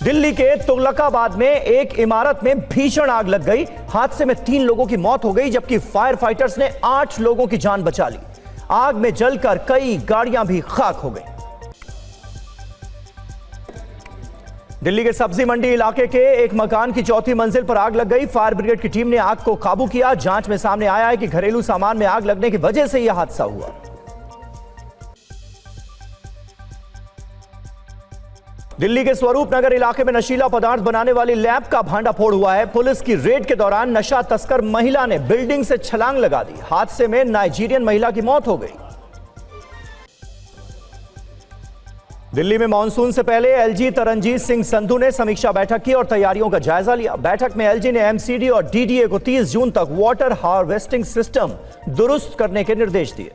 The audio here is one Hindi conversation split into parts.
दिल्ली के तुगलकाबाद में एक इमारत में भीषण आग लग गई। हादसे में 3 लोगों की मौत हो गई, जबकि फायर फाइटर्स ने 8 लोगों की जान बचा ली। आग में जलकर कई गाड़ियां भी खाक हो गई। दिल्ली के सब्जी मंडी इलाके के एक मकान की 4थी मंजिल पर आग लग गई। फायर ब्रिगेड की टीम ने आग को काबू किया। जांच में सामने आया है कि घरेलू सामान में आग लगने की वजह से यह हादसा हुआ। दिल्ली के स्वरूप नगर इलाके में नशीला पदार्थ बनाने वाली लैब का भांडाफोड़ हुआ है। पुलिस की रेड के दौरान नशा तस्कर महिला ने बिल्डिंग से छलांग लगा दी। हादसे में नाइजीरियन महिला की मौत हो गई। दिल्ली में मानसून से पहले एलजी तरनजीत सिंह संधू ने समीक्षा बैठक की और तैयारियों का जायजा लिया। बैठक में एलजी ने एमसीडी और डीडीए को 30 जून तक वाटर हार्वेस्टिंग सिस्टम दुरुस्त करने के निर्देश दिए।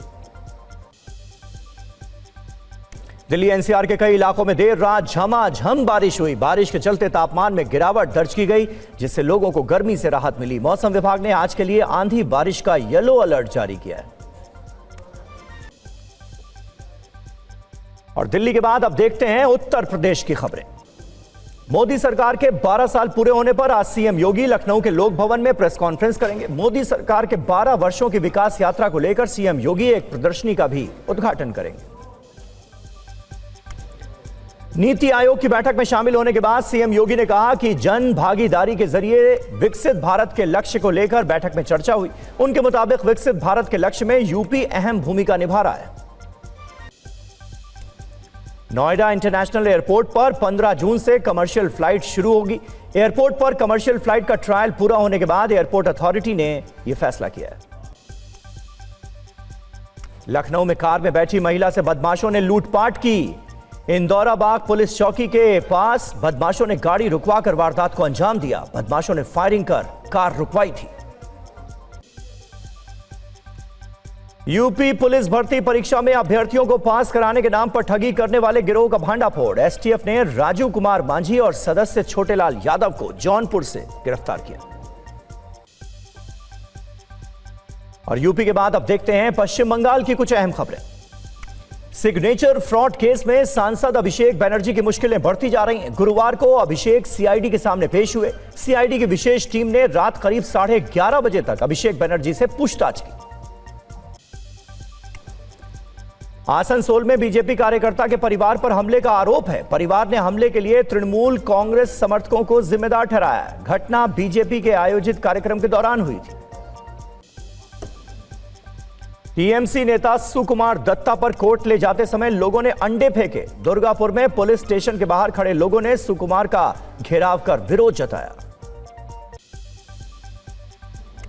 दिल्ली एनसीआर के कई इलाकों में देर रात झमाझम बारिश हुई। बारिश के चलते तापमान में गिरावट दर्ज की गई, जिससे लोगों को गर्मी से राहत मिली। मौसम विभाग ने आज के लिए आंधी बारिश का येलो अलर्ट जारी किया है। और दिल्ली के बाद अब देखते हैं उत्तर प्रदेश की खबरें। मोदी सरकार के 12 साल पूरे होने पर आज सीएम योगी लखनऊ के लोक भवन में प्रेस कॉन्फ्रेंस करेंगे। मोदी सरकार के 12 वर्षों की विकास यात्रा को लेकर सीएम योगी एक प्रदर्शनी का भी उद्घाटन करेंगे। नीति आयोग की बैठक में शामिल होने के बाद सीएम योगी ने कहा कि जन भागीदारी के जरिए विकसित भारत के लक्ष्य को लेकर बैठक में चर्चा हुई। उनके मुताबिक विकसित भारत के लक्ष्य में यूपी अहम भूमिका निभा रहा है। नोएडा इंटरनेशनल एयरपोर्ट पर 15 जून से कमर्शियल फ्लाइट शुरू होगी। एयरपोर्ट पर कमर्शियल फ्लाइट का ट्रायल पूरा होने के बाद एयरपोर्ट अथॉरिटी ने यह फैसला किया है। लखनऊ में कार में बैठी महिला से बदमाशों ने लूटपाट की। इंदौराबाग पुलिस चौकी के पास बदमाशों ने गाड़ी रुकवाकर वारदात को अंजाम दिया। बदमाशों ने फायरिंग कर कार रुकवाई थी। यूपी पुलिस भर्ती परीक्षा में अभ्यर्थियों को पास कराने के नाम पर ठगी करने वाले गिरोह का भांडाफोड़। एसटीएफ ने राजू कुमार मांझी और सदस्य छोटेलाल यादव को जौनपुर से गिरफ्तार किया। और यूपी के बाद अब देखते हैं पश्चिम बंगाल की कुछ अहम खबरें। सिग्नेचर फ्रॉड केस में सांसद अभिषेक बनर्जी की मुश्किलें बढ़ती जा रही हैं। गुरुवार को अभिषेक सीआईडी के सामने पेश हुए। सीआईडी की विशेष टीम ने रात करीब 11:30 बजे तक अभिषेक बनर्जी से पूछताछ की। आसनसोल में बीजेपी कार्यकर्ता के परिवार पर हमले का आरोप है। परिवार ने हमले के लिए तृणमूल कांग्रेस समर्थकों को जिम्मेदार ठहराया है। घटना बीजेपी के आयोजित कार्यक्रम के दौरान हुई थी। टीएमसी नेता सुकुमार दत्ता पर कोर्ट ले जाते समय लोगों ने अंडे फेंके। दुर्गापुर में पुलिस स्टेशन के बाहर खड़े लोगों ने सुकुमार का घेराव कर विरोध जताया।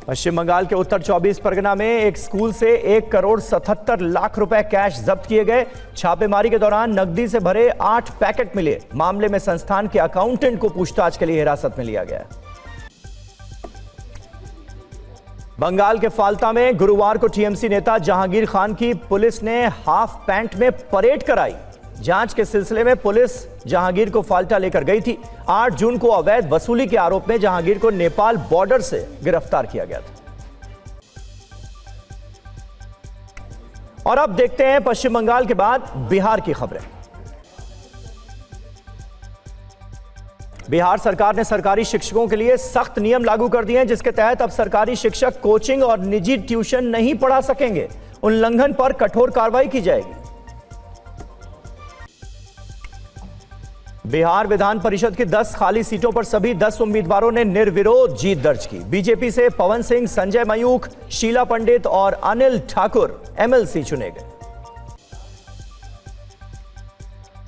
पश्चिम बंगाल के उत्तर 24 परगना में एक स्कूल से 1,77 लाख रुपए कैश जब्त किए गए। छापेमारी के दौरान नकदी से भरे 8 पैकेट मिले। मामले में संस्थान के अकाउंटेंट को पूछताछ के लिए हिरासत में लिया गया। बंगाल के फाल्ता में गुरुवार को टीएमसी नेता जहांगीर खान की पुलिस ने हाफ पैंट में परेड कराई। जांच के सिलसिले में पुलिस जहांगीर को फाल्टा लेकर गई थी। 8 जून को अवैध वसूली के आरोप में जहांगीर को नेपाल बॉर्डर से गिरफ्तार किया गया था। और अब देखते हैं पश्चिम बंगाल के बाद बिहार की खबरें। बिहार सरकार ने सरकारी शिक्षकों के लिए सख्त नियम लागू कर दिए हैं, जिसके तहत अब सरकारी शिक्षक कोचिंग और निजी ट्यूशन नहीं पढ़ा सकेंगे। उल्लंघन पर कठोर कार्रवाई की जाएगी। बिहार विधान परिषद की 10 खाली सीटों पर सभी 10 उम्मीदवारों ने निर्विरोध जीत दर्ज की। बीजेपी से पवन सिंह, संजय मयूख, शीला पंडित और अनिल ठाकुर एमएलसी चुने गए।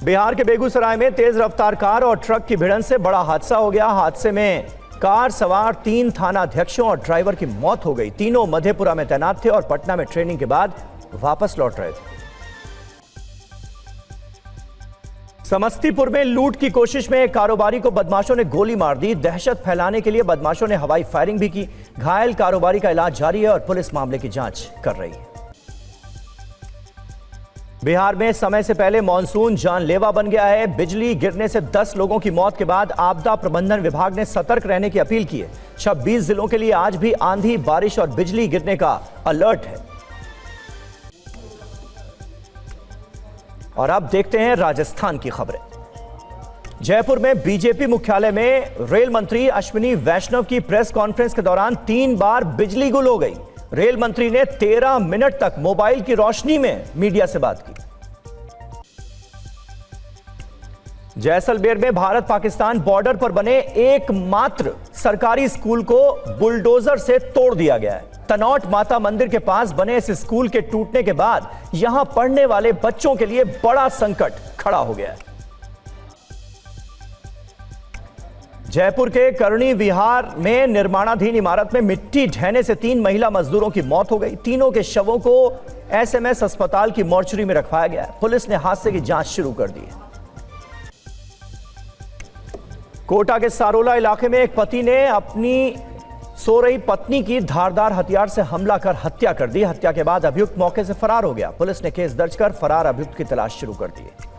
बिहार के बेगूसराय में तेज रफ्तार कार और ट्रक की भिड़ंत से बड़ा हादसा हो गया। हादसे में कार सवार 3 थानाध्यक्षों और ड्राइवर की मौत हो गई। तीनों मधेपुरा में तैनात थे और पटना में ट्रेनिंग के बाद वापस लौट रहे थे। समस्तीपुर में लूट की कोशिश में एक कारोबारी को बदमाशों ने गोली मार दी। दहशत फैलाने के लिए बदमाशों ने हवाई फायरिंग भी की। घायल कारोबारी का इलाज जारी है और पुलिस मामले की जांच कर रही है। बिहार में समय से पहले मानसून जानलेवा बन गया है। बिजली गिरने से 10 लोगों की मौत के बाद आपदा प्रबंधन विभाग ने सतर्क रहने की अपील की है। 26 जिलों के लिए आज भी आंधी, बारिश और बिजली गिरने का अलर्ट है। और अब देखते हैं राजस्थान की खबरें। जयपुर में बीजेपी मुख्यालय में रेल मंत्री अश्विनी वैष्णव की प्रेस कॉन्फ्रेंस के दौरान 3 बार बिजली गुल हो गई। रेल मंत्री ने 13 मिनट तक मोबाइल की रोशनी में मीडिया से बात की। जैसलमेर में भारत पाकिस्तान बॉर्डर पर बने एकमात्र सरकारी स्कूल को बुलडोजर से तोड़ दिया गया है। तनौट माता मंदिर के पास बने इस स्कूल के टूटने के बाद यहां पढ़ने वाले बच्चों के लिए बड़ा संकट खड़ा हो गया है। जयपुर के करणी विहार में निर्माणाधीन इमारत में मिट्टी ढहने से 3 महिला मजदूरों की मौत हो गई। तीनों के शवों को एसएमएस अस्पताल की मोर्चरी में रखवाया गया है। पुलिस ने हादसे की जांच शुरू कर दी है। कोटा के सारोला इलाके में एक पति ने अपनी सो रही पत्नी की धारदार हथियार से हमला कर हत्या कर दी। हत्या के बाद अभियुक्त मौके से फरार हो गया। पुलिस ने केस दर्ज कर फरार अभियुक्त की तलाश शुरू कर दी है।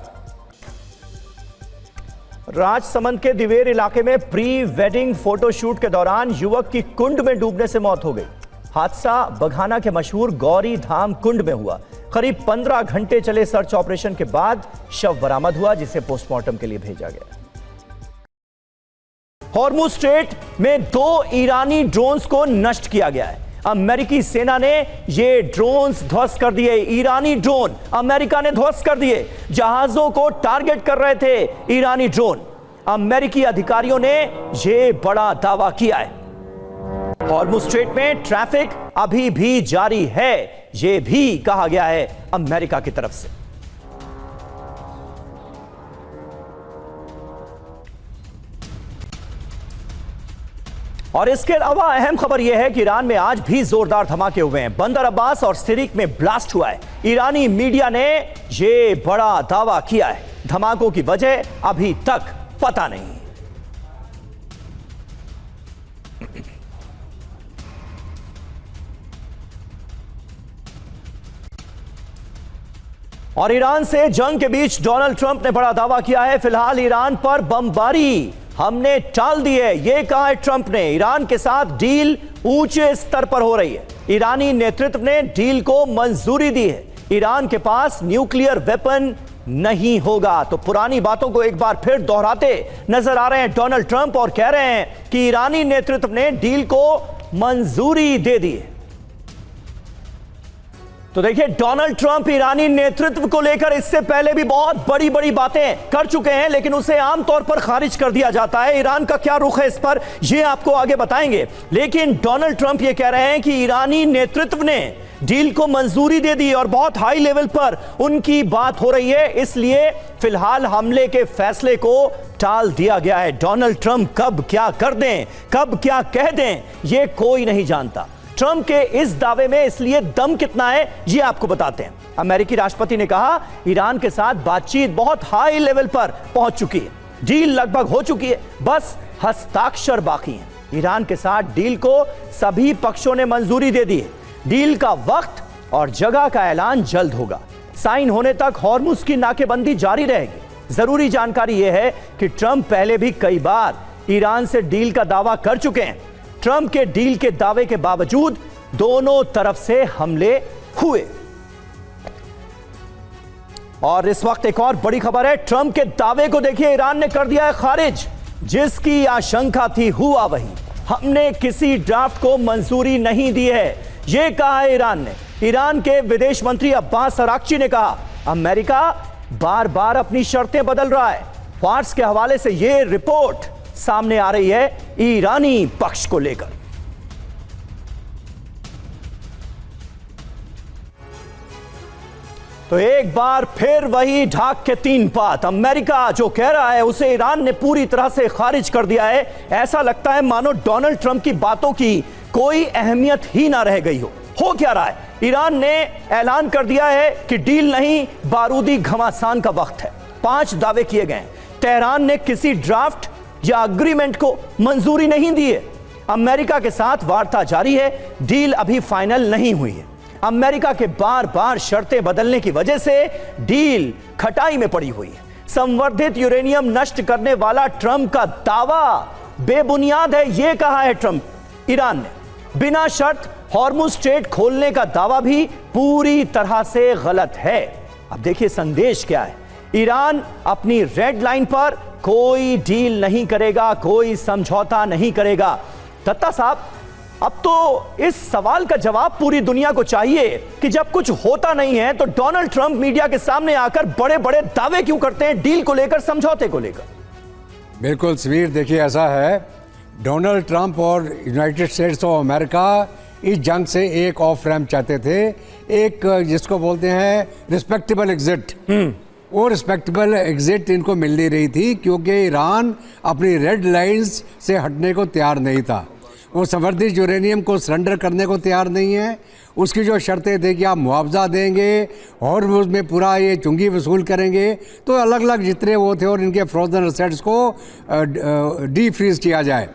राजसमंद के दिवेर इलाके में प्री वेडिंग फोटोशूट के दौरान युवक की कुंड में डूबने से मौत हो गई। हादसा बघाना के मशहूर गौरी धाम कुंड में हुआ। करीब 15 घंटे चले सर्च ऑपरेशन के बाद शव बरामद हुआ, जिसे पोस्टमार्टम के लिए भेजा गया। हॉर्मुज स्ट्रेट में 2 ईरानी ड्रोन्स को नष्ट किया गया है। अमेरिकी सेना ने ये ड्रोन्स ध्वस्त कर दिए। ईरानी ड्रोन अमेरिका ने ध्वस्त कर दिए। जहाजों को टारगेट कर रहे थे ईरानी ड्रोन। अमेरिकी अधिकारियों ने ये बड़ा दावा किया है। हॉर्मुज स्ट्रेट में ट्रैफिक अभी भी जारी है, ये भी कहा गया है अमेरिका की तरफ से। और इसके अलावा अहम खबर यह है कि ईरान में आज भी जोरदार धमाके हुए हैं। बंदर अब्बास और सिरिक में ब्लास्ट हुआ है। ईरानी मीडिया ने यह बड़ा दावा किया है। धमाकों की वजह अभी तक पता नहीं। और ईरान से जंग के बीच डोनाल्ड ट्रंप ने बड़ा दावा किया है। फिलहाल ईरान पर बमबारी हमने टाल दी है, यह कहा है ट्रंप ने। ईरान के साथ डील ऊंचे स्तर पर हो रही है। ईरानी नेतृत्व ने डील को मंजूरी दी है। ईरान के पास न्यूक्लियर वेपन नहीं होगा। तो पुरानी बातों को एक बार फिर दोहराते नजर आ रहे हैं डोनाल्ड ट्रंप और कह रहे हैं कि ईरानी नेतृत्व ने डील को मंजूरी दे दी है। तो देखिए, डोनाल्ड ट्रंप ईरानी नेतृत्व को लेकर इससे पहले भी बहुत बड़ी बड़ी बातें कर चुके हैं, लेकिन उसे आमतौर पर खारिज कर दिया जाता है। ईरान का क्या रुख है इस पर, यह आपको आगे बताएंगे। लेकिन डोनाल्ड ट्रंप यह कह रहे हैं कि ईरानी नेतृत्व ने डील को मंजूरी दे दी और बहुत हाई लेवल पर उनकी बात हो रही है, इसलिए फिलहाल हमले के फैसले को टाल दिया गया है। डोनाल्ड ट्रंप कब क्या कर दें, कब क्या कह दें, यह कोई नहीं जानता। ट्रंप के इस दावे में इसलिए दम कितना है, ये आपको बताते हैं। अमेरिकी राष्ट्रपति ने कहा ईरान के साथ बातचीत बहुत हाई लेवल पर पहुंच चुकी है। डील लगभग हो चुकी है, बस हस्ताक्षर बाकी हैं। ईरान के साथ डील को सभी पक्षों ने मंजूरी दे दी है। डील का वक्त और जगह का ऐलान जल्द होगा। साइन होने तक हॉर्मुज की नाकेबंदी जारी रहेगी। जरूरी जानकारी यह है कि ट्रंप पहले भी कई बार ईरान से डील का दावा कर चुके हैं। ट्रंप के डील के दावे के बावजूद दोनों तरफ से हमले हुए। और इस वक्त एक और बड़ी खबर है। ट्रंप के दावे को देखिए, ईरान ने कर दिया है खारिज। जिसकी आशंका थी हुआ वही। हमने किसी ड्राफ्ट को मंजूरी नहीं दी है, यह कहा है ईरान ने। ईरान के विदेश मंत्री अब्बास अराक्ची ने कहा अमेरिका बार बार अपनी शर्तें बदल रहा है। फार्स के हवाले से यह रिपोर्ट सामने आ रही है ईरानी पक्ष को लेकर। तो एक बार फिर वही ढाक के 3 बात। अमेरिका जो कह रहा है उसे ईरान ने पूरी तरह से खारिज कर दिया है। ऐसा लगता है मानो डोनाल्ड ट्रंप की बातों की कोई अहमियत ही ना रह गई हो क्या रहा है? ईरान ने ऐलान कर दिया है कि डील नहीं, बारूदी घमासान का वक्त है। 5 दावे किए गए। तेहरान ने किसी ड्राफ्ट या अग्रीमेंट को मंजूरी नहीं दी है। अमेरिका के साथ वार्ता जारी है, डील अभी फाइनल नहीं हुई है। अमेरिका के बार बार शर्तें बदलने की वजह से डील खटाई में पड़ी हुई है। संवर्धित यूरेनियम नष्ट करने वाला ट्रंप का दावा बेबुनियाद है, यह कहा है ट्रंप। ईरान ने बिना शर्त हॉर्मुज स्ट्रेट खोलने का दावा भी पूरी तरह से गलत है। अब देखिए संदेश क्या है। ईरान अपनी रेड लाइन पर कोई डील नहीं करेगा, कोई समझौता नहीं करेगा। दत्ता साहब, अब तो इस सवाल का जवाब पूरी दुनिया को चाहिए कि जब कुछ होता नहीं है तो डोनाल्ड ट्रंप मीडिया के सामने आकर बड़े बड़े दावे क्यों करते हैं डील को लेकर, समझौते को लेकर? बिल्कुल समीर, देखिए ऐसा है, डोनाल्ड ट्रंप और यूनाइटेड स्टेट्स ऑफ अमेरिका इस जंग से एक ऑफ रैम्प चाहते थे, एक जिसको बोलते हैं रिस्पेक्टेबल एग्जिट। वो रिस्पेक्टेबल एग्जिट इनको मिल नहीं रही थी क्योंकि ईरान अपनी रेड लाइंस से हटने को तैयार नहीं था। वो संवर्धित यूरेनियम को सरेंडर करने को तैयार नहीं है। उसकी जो शर्तें थी कि आप मुआवजा देंगे और उसमें पूरा ये चुंगी वसूल करेंगे, तो अलग अलग जितने वो थे और इनके फ्रोजन एसेट्स को डी फ्रीज किया जाए।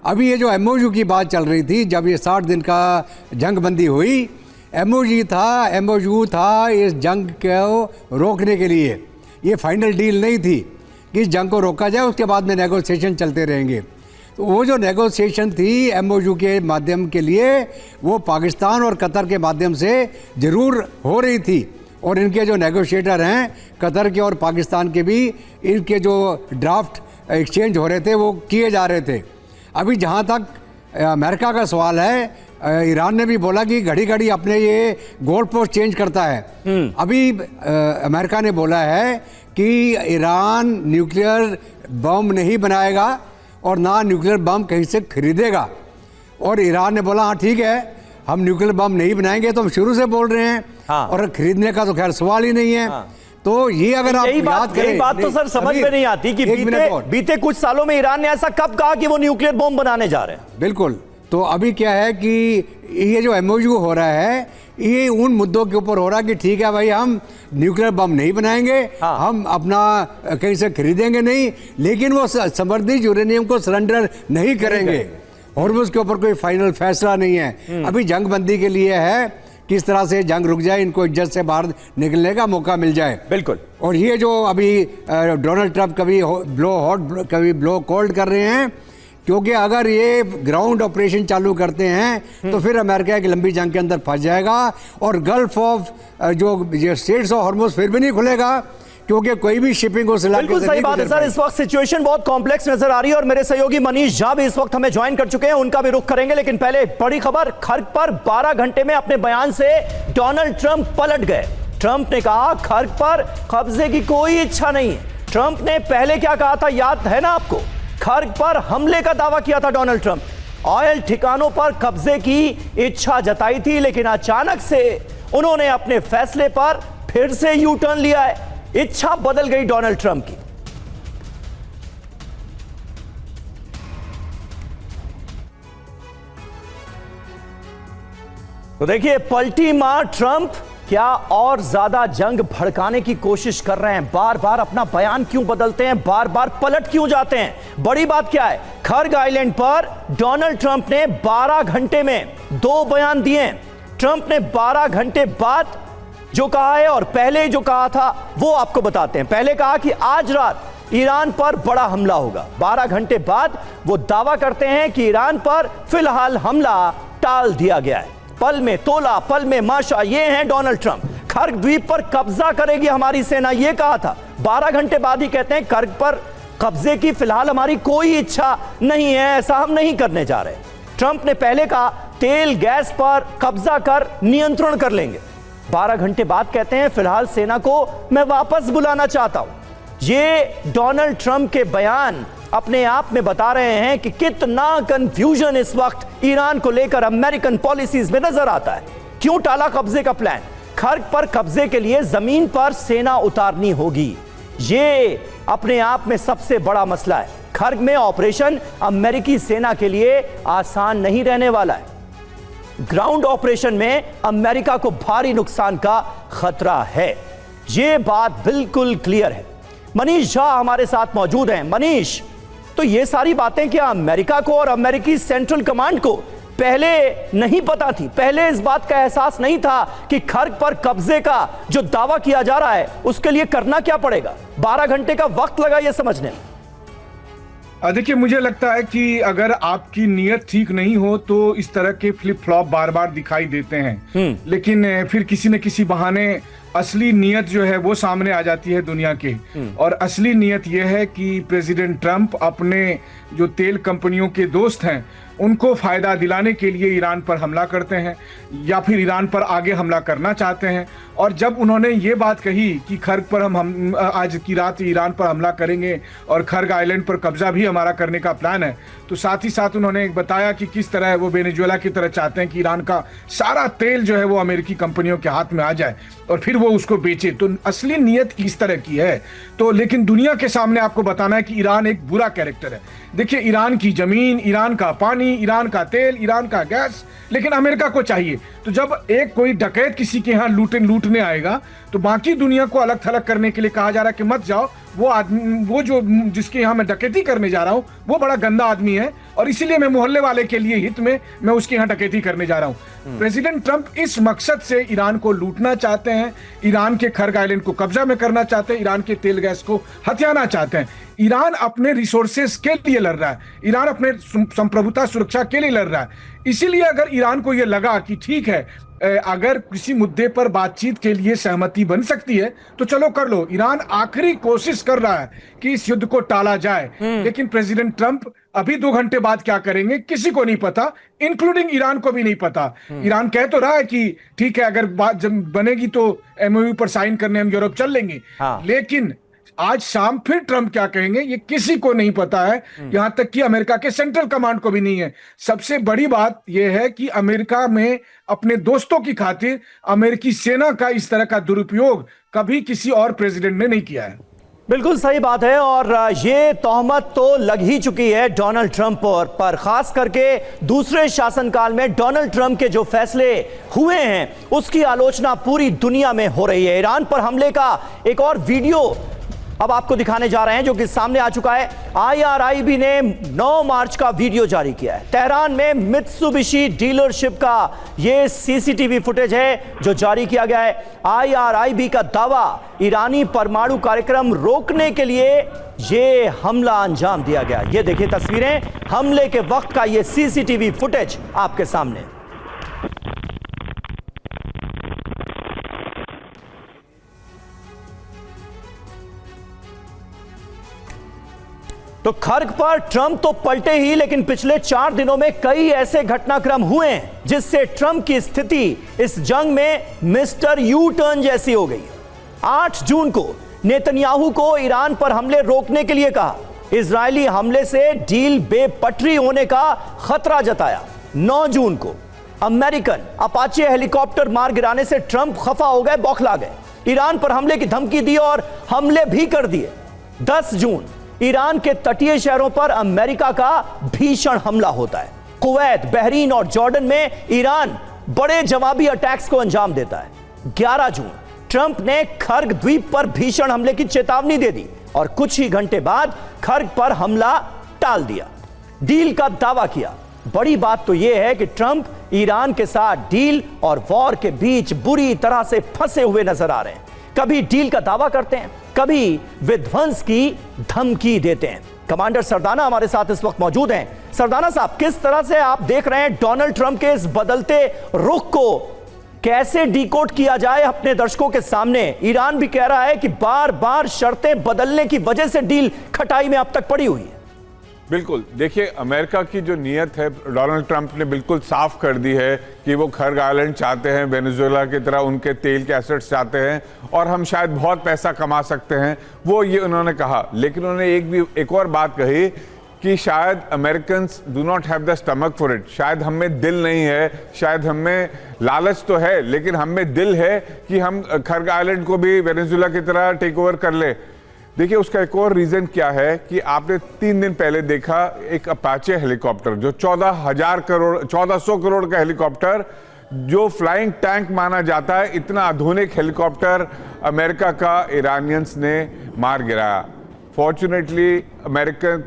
अभी ये जो एमओयू की बात चल रही थी, जब ये 60 दिन का जंग बंदी हुई, एमओयू था इस जंग को रोकने के लिए। ये फाइनल डील नहीं थी कि इस जंग को रोका जाए, उसके बाद में नेगोशिएशन चलते रहेंगे। तो वो जो नेगोशिएशन थी एमओयू के माध्यम के लिए, वो पाकिस्तान और कतर के माध्यम से ज़रूर हो रही थी। और इनके जो नेगोशिएटर हैं कतर के और पाकिस्तान के भी, इनके जो ड्राफ्ट एक्सचेंज हो रहे थे वो किए जा रहे थे। अभी जहाँ तक अमेरिका का सवाल है, ईरान ने भी बोला कि घड़ी घड़ी अपने ये गोल पोस्ट चेंज करता है। अभी अमेरिका ने बोला है कि ईरान न्यूक्लियर बम नहीं बनाएगा और ना न्यूक्लियर बम कहीं से खरीदेगा। और ईरान ने बोला हाँ ठीक है, हम न्यूक्लियर बम नहीं बनाएंगे, तो हम शुरू से बोल रहे हैं। हाँ। और खरीदने का तो खैर सवाल ही नहीं है। हाँ। तो ये अगर आप याद करें, यही बात तो सर समझ में नहीं आती कि बीते कुछ सालों में ईरान ने ऐसा कब कहा कि वो न्यूक्लियर बम बनाने जा रहे हैं। बिल्कुल। तो अभी क्या है कि ये जो एमओयू हो रहा है, ये उन मुद्दों के ऊपर हो रहा है कि ठीक है भाई, हम न्यूक्लियर बम नहीं बनाएंगे। हाँ। हम अपना कहीं से खरीदेंगे नहीं, लेकिन वो संवर्धित यूरेनियम को सरेंडर नहीं करेंगे। और उसके ऊपर कोई फाइनल फैसला नहीं है। अभी जंग बंदी के लिए है किस तरह से जंग रुक जाए, इनको इज्जत से बाहर निकलने का मौका मिल जाए। बिल्कुल। और ये जो अभी डोनाल्ड ट्रंप कभी ब्लो हॉट कभी ब्लो कोल्ड कर रहे हैं, क्योंकि अगर ये ग्राउंड ऑपरेशन चालू करते हैं तो फिर अमेरिका की लंबी जंग के अंदर फंस जाएगा और गल्फ ऑफ जो स्ट्रेट्स ऑफ हॉर्मुज़ फिर भी नहीं खुलेगा, क्योंकि कोई भी शिपिंग उस इलाके बिल्कुल सही बात है सर। इस वक्त सिचुएशन बहुत कॉम्प्लेक्स नजर आ रही है और मेरे सहयोगी मनीष झा भी इस वक्त हमें ज्वाइन कर चुके हैं, उनका भी रुख करेंगे। लेकिन पहले बड़ी खबर, खर्ग पर 12 घंटे में अपने बयान से डोनाल्ड ट्रंप पलट गए। ट्रंप ने कहा खर्ग पर कब्जे की कोई इच्छा नहीं है। ट्रंप ने पहले क्या कहा था, याद है ना आपको? खर्ग पर हमले का दावा किया था डोनाल्ड ट्रंप। ऑयल ठिकानों पर कब्जे की इच्छा जताई थी, लेकिन अचानक से उन्होंने अपने फैसले पर फिर से यू टर्न लिया है। इच्छा बदल गई डोनाल्ड ट्रंप की। तो देखिए, पलटी मार ट्रंप, क्या और ज्यादा जंग भड़काने की कोशिश कर रहे हैं? बार बार अपना बयान क्यों बदलते हैं, बार बार पलट क्यों जाते हैं? बड़ी बात क्या है, खर्ग आइलैंड पर डोनाल्ड ट्रंप ने 12 घंटे में 2 बयान दिए हैं। ट्रंप ने 12 घंटे बाद जो कहा है और पहले जो कहा था वो आपको बताते हैं। पहले कहा कि आज रात ईरान पर बड़ा हमला होगा। 12 घंटे बाद वो दावा करते हैं कि ईरान पर फिलहाल हमला टाल दिया गया है। पल में तोला, पल में माशा, ये हैं डोनाल्ड ट्रंप। खर्ग द्वीप पर कब्जा करेगी हमारी सेना, ये कहा था। 12 घंटे बाद ही कहते हैं खर्ग पर कब्जे की फिलहाल हमारी कोई इच्छा नहीं है, ऐसा हम नहीं करने जा रहे। ट्रंप ने पहले कहा तेल गैस पर कब्जा कर नियंत्रण कर लेंगे। 12 घंटे बाद कहते हैं फिलहाल सेना को मैं वापस बुलाना चाहता हूं। ये डोनाल्ड ट्रंप के बयान अपने आप में बता रहे हैं कि कितना कंफ्यूजन इस वक्त ईरान को लेकर अमेरिकन पॉलिसीज में नजर आता है। क्यों टाला कब्जे का प्लान? खर्ग पर कब्जे के लिए जमीन पर सेना उतारनी होगी, ये अपने आप में सबसे बड़ा मसला है। खर्ग में ऑपरेशन अमेरिकी सेना के लिए आसान नहीं रहने वाला है। ग्राउंड ऑपरेशन में अमेरिका को भारी नुकसान का खतरा है, ये बात बिल्कुल क्लियर है। मनीष झा हमारे साथ मौजूद हैं। मनीष, तो ये सारी बातें क्या अमेरिका को और अमेरिकी सेंट्रल कमांड को पहले नहीं पता थी? पहले इस बात का एहसास नहीं था कि खर्ग पर कब्जे का जो दावा किया जा रहा है उसके लिए करना क्या पड़ेगा? 12 घंटे का वक्त लगा ये समझने में। देखिए, मुझे लगता है कि अगर आपकी नीयत ठीक नहीं हो तो इस तरह के फ्लिप फ्लॉप बार बार दिखाई देते हैं, लेकिन फिर किसी न किसी बहाने असली नियत जो है वो सामने आ जाती है दुनिया की। और असली नियत ये है कि प्रेसिडेंट ट्रंप अपने जो तेल कंपनियों के दोस्त हैं उनको फायदा दिलाने के लिए ईरान पर हमला करते हैं या फिर ईरान पर आगे हमला करना चाहते हैं। और जब उन्होंने ये बात कही कि खर्ग पर हम आज की रात ईरान पर हमला करेंगे और खर्ग आइलैंड पर कब्जा भी हमारा करने का प्लान है, तो साथ ही साथ उन्होंने बताया कि किस तरह वो वेनेजुएला की तरह चाहते हैं कि ईरान का सारा तेल जो है वो अमेरिकी कंपनियों के हाथ में आ जाए और फिर वो उसको बेचे। तो असली नियत इस तरह की है। तो लेकिन दुनिया के सामने आपको बताना है कि ईरान एक बुरा कैरेक्टर है। देखिए, ईरान की जमीन, ईरान का पानी, ईरान का तेल, ईरान का गैस, लेकिन अमेरिका को चाहिए। तो जब एक कोई डकैत किसी के यहाँ लूटने आएगा तो बाकी दुनिया को अलग थलग करने के लिए कहा जा रहा है कि मत जाओ, वो आदमी, वो जो जिसके यहाँ मैं डकैती करने जा रहा हूँ वो बड़ा गंदा आदमी है और इसीलिए मैं मोहल्ले वाले के लिए हित में मैं उसके यहाँ डकैती करने जा रहा हूँ। प्रेसिडेंट ट्रंप इस मकसद से ईरान को लूटना चाहते हैं, ईरान के खर्ग आइलैंड को कब्जा में करना चाहते हैं, ईरान के तेल गैस को हथियाना चाहते हैं। ईरान अपने रिसोर्सेस के लिए लड़ रहा है, ईरान अपने संप्रभुता सुरक्षा के लिए लड़ रहा है। इसीलिए अगर ईरान को यह लगा कि ठीक है, अगर किसी मुद्दे पर बातचीत के लिए सहमति बन सकती है तो चलो कर लो। ईरान आखिरी कोशिश कर रहा है कि इस युद्ध को टाला जाए, लेकिन प्रेसिडेंट ट्रंप अभी 2 घंटे बाद क्या करेंगे किसी को नहीं पता, इंक्लूडिंग ईरान को भी नहीं पता। ईरान कह तो रहा है कि ठीक है, अगर बात जब बनेगी तो एमओयू पर साइन करने हम यूरोप चल लेंगे। लेकिन आज शाम फिर ट्रंप क्या कहेंगे ये किसी को नहीं पता है, यहां तक कि अमेरिका के सेंट्रल कमांड को भी नहीं है। सबसे बड़ी बात यह है कि अमेरिका में अपने दोस्तों की खातिर अमेरिकी सेना का इस तरह का दुरुपयोग कभी किसी और प्रेसिडेंट ने नहीं किया है। बिल्कुल सही बात है। और ये तोहमत तो लग ही चुकी है डोनाल्ड ट्रंप पर, खास करके दूसरे शासनकाल में डोनाल्ड ट्रंप के जो फैसले हुए हैं उसकी आलोचना पूरी दुनिया में हो रही है। ईरान पर हमले का एक और वीडियो अब आपको दिखाने जा रहे हैं जो कि सामने आ चुका है। IRIB ने 9 मार्च का वीडियो जारी किया है। तेहरान में मित्सुबिशी डीलरशिप का ये CCTV फुटेज है जो जारी किया गया है। IRIB का दावा, ईरानी परमाणु कार्यक्रम रोकने के लिए ये हमला अंजाम दिया गया। ये देखिए तस्वीरें हमले के वक्त का, ये CCTV फुटेज आपके सामने। तो खर्ग पर ट्रंप तो पलटे ही, लेकिन पिछले 4 दिनों में कई ऐसे घटनाक्रम हुए हैं जिससे ट्रंप की स्थिति इस जंग में मिस्टर यू टर्न जैसी हो गई। 8 जून को नेतन्याहू को ईरान पर हमले रोकने के लिए कहा, इजरायली हमले से डील बेपटरी होने का खतरा जताया। 9 जून को अमेरिकन अपाचे हेलीकॉप्टर मार गिराने से ट्रंप खफा हो गए, बौखला गए, ईरान पर हमले की धमकी दी और हमले भी कर दिए। 10 जून ईरान के तटीय शहरों पर अमेरिका का भीषण हमला होता है। कुवैत, बहरीन और जॉर्डन में ईरान बड़े जवाबी अटैक्स को अंजाम देता है। 11 जून ट्रंप ने खर्ग द्वीप पर भीषण हमले की चेतावनी दे दी और कुछ ही घंटे बाद खर्ग पर हमला टाल दिया, डील का दावा किया। बड़ी बात तो यह है कि ट्रंप ईरान के साथ डील और वॉर के बीच बुरी तरह से फंसे हुए नजर आ रहे हैं। कभी डील का दावा करते हैं, कभी विध्वंस की धमकी देते हैं। कमांडर सरदाना हमारे साथ इस वक्त मौजूद हैं। सरदाना साहब, किस तरह से आप देख रहे हैं डोनाल्ड ट्रंप के इस बदलते रुख को, कैसे डिकोड किया जाए अपने दर्शकों के सामने? ईरान भी कह रहा है कि बार बार शर्तें बदलने की वजह से डील खटाई में अब तक पड़ी हुई है। बिल्कुल, देखिए अमेरिका की जो नीयत है डोनाल्ड ट्रंप ने बिल्कुल साफ कर दी है कि वो खर्ग आइलैंड चाहते हैं, वेनेजुएला की तरह उनके तेल के एसेट्स चाहते हैं और हम शायद बहुत पैसा कमा सकते हैं, वो ये उन्होंने कहा। लेकिन उन्होंने एक और बात कही कि शायद Americans do not have the stomach for it, शायद हमें दिल नहीं है, शायद हमें लालच तो है लेकिन हमें दिल है कि हम खर्ग आइलैंड को भी वेनेजुएला की तरह टेक ओवर कर ले। देखिए उसका एक और रीजन क्या है कि आपने 3 दिन पहले देखा एक अपाचे हेलीकॉप्टर जो 1400 करोड़ का हेलीकॉप्टर, जो फ्लाइंग टैंक माना जाता है, इतना आधुनिक हेलीकॉप्टर अमेरिका का ईरानियंस ने मार गिराया। फॉर्चुनेटली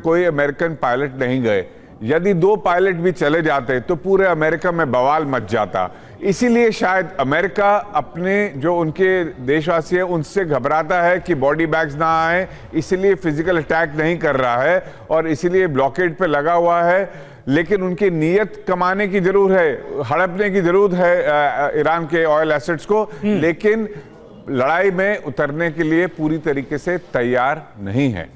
कोई अमेरिकन पायलट नहीं गए। यदि 2 पायलट भी चले जाते तो पूरे अमेरिका में बवाल मच जाता। इसीलिए शायद अमेरिका अपने जो उनके देशवासी हैं उनसे घबराता है कि बॉडी बैग्स ना आए, इसलिए फिजिकल अटैक नहीं कर रहा है और इसीलिए ब्लॉकेड पे लगा हुआ है। लेकिन उनकी नीयत कमाने की जरूर है, हड़पने की जरूरत है ईरान के ऑयल एसेट्स को, लेकिन लड़ाई में उतरने के लिए पूरी तरीके से तैयार नहीं है।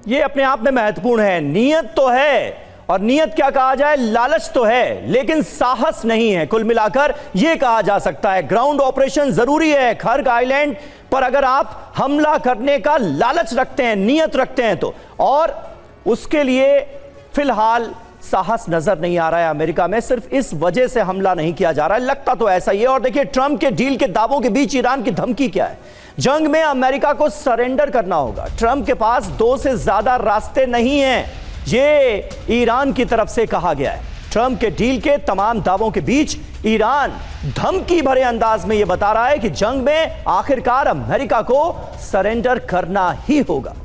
ये अपने आप में महत्वपूर्ण है। नीयत तो है, और नीयत क्या कहा जाए, लालच तो है, लेकिन साहस नहीं है। कुल मिलाकर यह कहा जा सकता है ग्राउंड ऑपरेशन जरूरी है खर्ग आइलैंड पर अगर आप हमला करने का लालच रखते हैं, नीयत रखते हैं तो, और उसके लिए फिलहाल साहस नजर नहीं आ रहा है अमेरिका में। सिर्फ इस वजह से हमला नहीं किया जा रहा है, लगता तो ऐसा ही है। और देखिए ट्रंप के डील के दावों के बीच ईरान की धमकी क्या है। जंग में अमेरिका को सरेंडर करना होगा। ट्रंप के पास 2 से ज्यादा रास्ते नहीं हैं, ये ईरान की तरफ से कहा गया है। ट्रंप के डील के तमाम दावों के बीच ईरान धमकी भरे अंदाज में यह बता रहा है कि जंग में आखिरकार अमेरिका को सरेंडर करना ही होगा।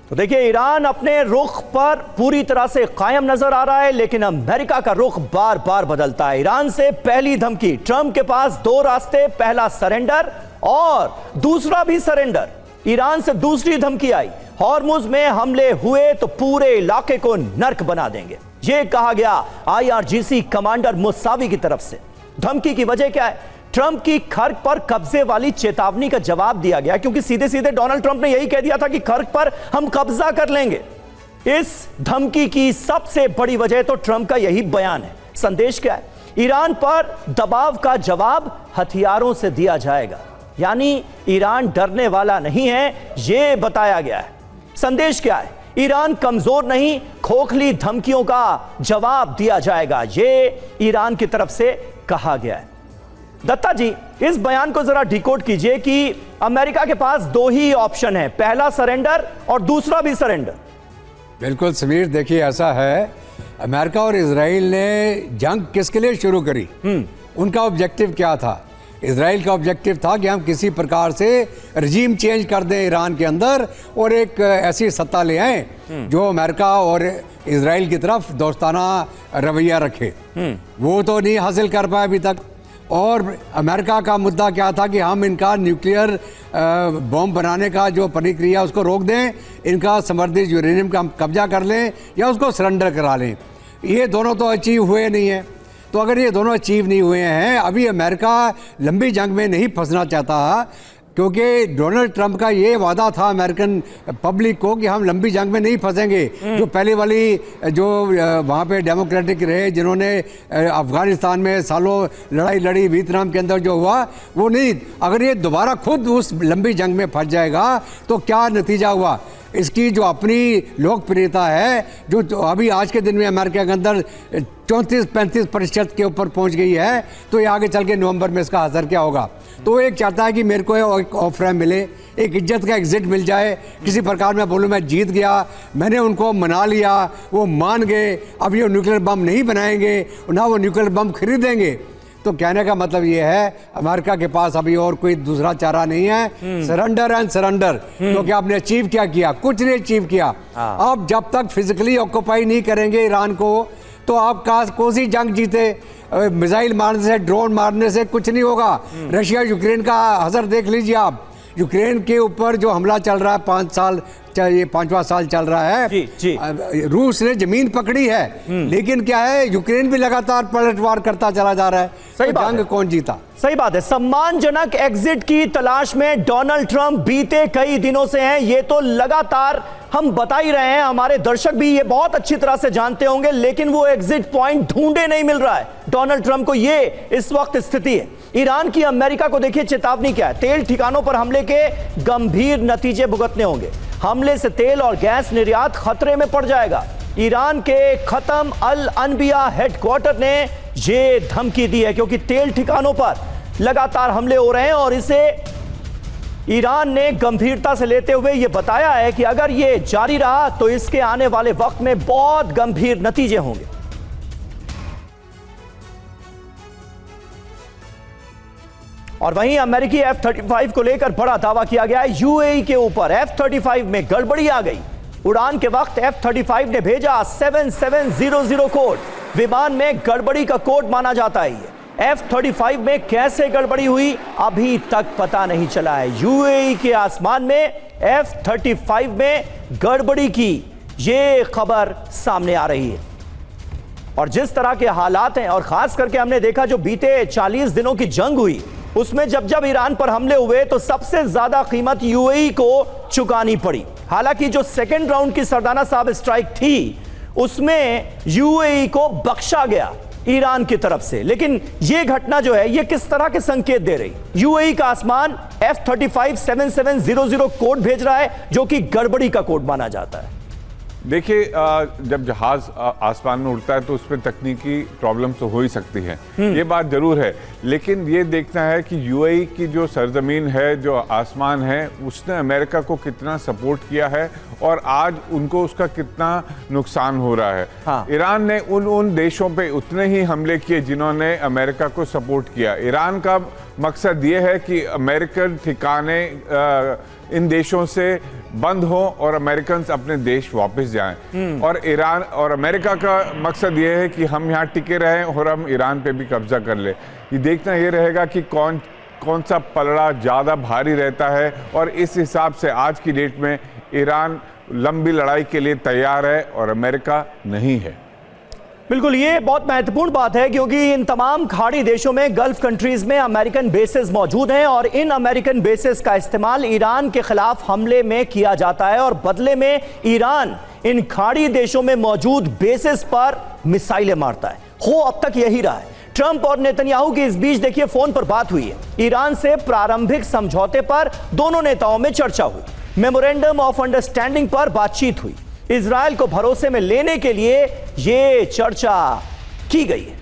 तो देखिए ईरान अपने रुख पर पूरी तरह से कायम नजर आ रहा है, लेकिन अमेरिका का रुख बार बार बदलता है। ईरान से पहली धमकी, ट्रंप के पास 2 रास्ते, पहला सरेंडर और दूसरा भी सरेंडर। ईरान से दूसरी धमकी आई, हॉर्मुज में हमले हुए तो पूरे इलाके को नर्क बना देंगे, यह कहा गया IRGC कमांडर मुसावी की तरफ से। धमकी की वजह क्या है? ट्रंप की खर्ग पर कब्जे वाली चेतावनी का जवाब दिया गया, क्योंकि सीधे सीधे डोनाल्ड ट्रंप ने यही कह दिया था कि खर्ग पर हम कब्जा कर लेंगे। इस धमकी की सबसे बड़ी वजह तो ट्रंप का यही बयान है। संदेश क्या है? ईरान पर दबाव का जवाब हथियारों से दिया जाएगा, यानी ईरान डरने वाला नहीं है, यह बताया गया है। संदेश क्या है? ईरान कमजोर नहीं, खोखली धमकियों का जवाब दिया जाएगा, यह ईरान की तरफ से कहा गया है। दत्ता जी, इस बयान को जरा डिकोड कीजिए कि अमेरिका के पास 2 ही ऑप्शन है, पहला सरेंडर और दूसरा भी सरेंडर। बिल्कुल समीर, देखिए ऐसा है, अमेरिका और इजराइल ने जंग किसके लिए शुरू करी? उनका ऑब्जेक्टिव क्या था? इजराइल का ऑब्जेक्टिव था कि हम किसी प्रकार से रजीम चेंज कर दें ईरान के अंदर और एक ऐसी सत्ता ले आए जो अमेरिका और इजराइल की तरफ दोस्ताना रवैया रखे। वो तो नहीं हासिल कर पाए अभी तक। और अमेरिका का मुद्दा क्या था कि हम इनका न्यूक्लियर बॉम्ब बनाने का जो प्रक्रिया उसको रोक दें, इनका समृद्ध यूरेनियम का हम कब्जा कर लें या उसको सरेंडर करा लें। ये दोनों तो अचीव हुए नहीं है। तो अगर ये दोनों अचीव नहीं हुए हैं, अभी अमेरिका लंबी जंग में नहीं फंसना चाहता, क्योंकि डोनाल्ड ट्रंप का ये वादा था अमेरिकन पब्लिक को कि हम लंबी जंग में नहीं फंसेंगे। जो पहले वाली जो वहाँ पे डेमोक्रेटिक रहे, जिन्होंने अफगानिस्तान में सालों लड़ाई लड़ी, वियतनाम के अंदर जो हुआ वो नहीं। अगर ये दोबारा खुद उस लंबी जंग में फंस जाएगा तो क्या नतीजा हुआ? इसकी जो अपनी लोकप्रियता है, जो अभी आज के दिन में अमेरिका के अंदर 34-35% के ऊपर पहुंच गई है, तो ये आगे चल के नवंबर में इसका असर क्या होगा? तो एक चाहता है कि मेरे को एक ऑफ रैम्प मिले, एक इज्जत का एग्जिट मिल जाए, किसी प्रकार में बोलूँ मैं जीत गया, मैंने उनको मना लिया, वो मान गए, अब ये न्यूक्लियर बम नहीं बनाएंगे, ना वो न्यूक्लियर बम खरीदेंगे। तो कहने का मतलब ये है अमेरिका के पास अभी और कोई दूसरा चारा नहीं है, सरेंडर एंड सरेंडर। क्योंकि आपने अचीव क्या किया? कुछ नहीं अचीव किया। आप जब तक फिजिकली ऑक्यूपाई नहीं करेंगे ईरान को, तो आप कौन सी जंग जीते? मिसाइल मारने से, ड्रोन मारने से कुछ नहीं होगा। रशिया यूक्रेन का असर देख लीजिए आप। यूक्रेन के ऊपर जो हमला चल रहा है 5 साल, ये 5वां साल चल रहा है, जी। रूस ने जमीन पकड़ी है, लेकिन क्या है, यूक्रेन भी लगातार पलटवार करता चला जा रहा है। सही बात जंग है। कौन जीता? सही बात है। सम्मानजनक एग्जिट की तलाश में डोनाल्ड ट्रंप बीते कई दिनों से हैं, ये तो लगातार हम बता ही रहे हैं, हमारे दर्शक भी ये बहुत अच्छी तरह से जानते होंगे, लेकिन वो एग्जिट पॉइंट ढूंढे नहीं मिल रहा है डोनाल्ड ट्रंप को। ये इस वक्त स्थिति है। ईरान की अमेरिका को देखिए चेतावनी क्या है? तेल ठिकानों पर हमले के गंभीर नतीजे भुगतने होंगे। हमले से तेल और गैस निर्यात खतरे में पड़ जाएगा। ईरान के खत्म अल अनबिया हेडक्वार्टर ने ये धमकी दी है, क्योंकि तेल ठिकानों पर लगातार हमले हो रहे हैं और इसे ईरान ने गंभीरता से लेते हुए यह बताया है कि अगर यह जारी रहा तो इसके आने वाले वक्त में बहुत गंभीर नतीजे होंगे। और वहीं अमेरिकी F-35 को लेकर बड़ा दावा किया गया है UAE के ऊपर। F-35 में गड़बड़ी आ गई। उड़ान के वक्त F-35 ने भेजा 7700 कोड। विमान में गड़बड़ी का कोड माना जाता है। F-35 में कैसे गड़बड़ी हुई अभी तक पता नहीं चला है। UAE के आसमान में F-35 में गड़बड़ी की ये खबर सामने आ रही है। और जिस तरह के हालात हैं, और खास करके हमने देखा जो बीते 40 दिनों की जंग हुई उसमें जब जब ईरान पर हमले हुए तो सबसे ज्यादा कीमत यूएई को चुकानी पड़ी। हालांकि जो सेकंड राउंड की सरदाना साहब स्ट्राइक थी उसमें यूएई को बख्शा गया ईरान की तरफ से, लेकिन यह घटना जो है यह किस तरह के संकेत दे रही? यूएई का आसमान F-35 7700 कोड भेज रहा है जो कि गड़बड़ी का कोड माना जाता है। देखिए, जब जहाज आसमान में उड़ता है तो उसमें तकनीकी प्रॉब्लम तो हो ही सकती है, ये बात जरूर है। लेकिन ये देखना है कि यूएई की जो सरजमीन है, जो आसमान है, उसने अमेरिका को कितना सपोर्ट किया है और आज उनको उसका कितना नुकसान हो रहा है। हाँ। ईरान ने उन देशों पे उतने ही हमले किए जिन्होंने अमेरिका को सपोर्ट किया। ईरान का मकसद ये है कि अमेरिकन ठिकाने इन देशों से बंद हो और अमेरिकन अपने देश वापस जाएं। और ईरान और अमेरिका का मकसद ये है कि हम यहाँ टिके रहें और हम ईरान पे भी कब्जा कर ले। ये देखना ये रहेगा कि कौन सा पलड़ा ज़्यादा भारी रहता है, और इस हिसाब से आज की डेट में ईरान लंबी लड़ाई के लिए तैयार है और अमेरिका नहीं है। बिल्कुल, ये बहुत महत्वपूर्ण बात है क्योंकि इन तमाम खाड़ी देशों में, गल्फ कंट्रीज में अमेरिकन बेसेस मौजूद हैं और इन अमेरिकन बेसेस का इस्तेमाल ईरान के खिलाफ हमले में किया जाता है और बदले में ईरान इन खाड़ी देशों में मौजूद बेसेस पर मिसाइलें मारता है। अब तक यही रहा है। ट्रंप और नेतन्याहू की इस बीच देखिए फोन पर बात हुई है। ईरान से प्रारंभिक समझौते पर दोनों नेताओं में चर्चा हुई, मेमोरेंडम ऑफ अंडरस्टैंडिंग पर बातचीत हुई। इजराइल को भरोसे में लेने के लिए यह चर्चा की गई है।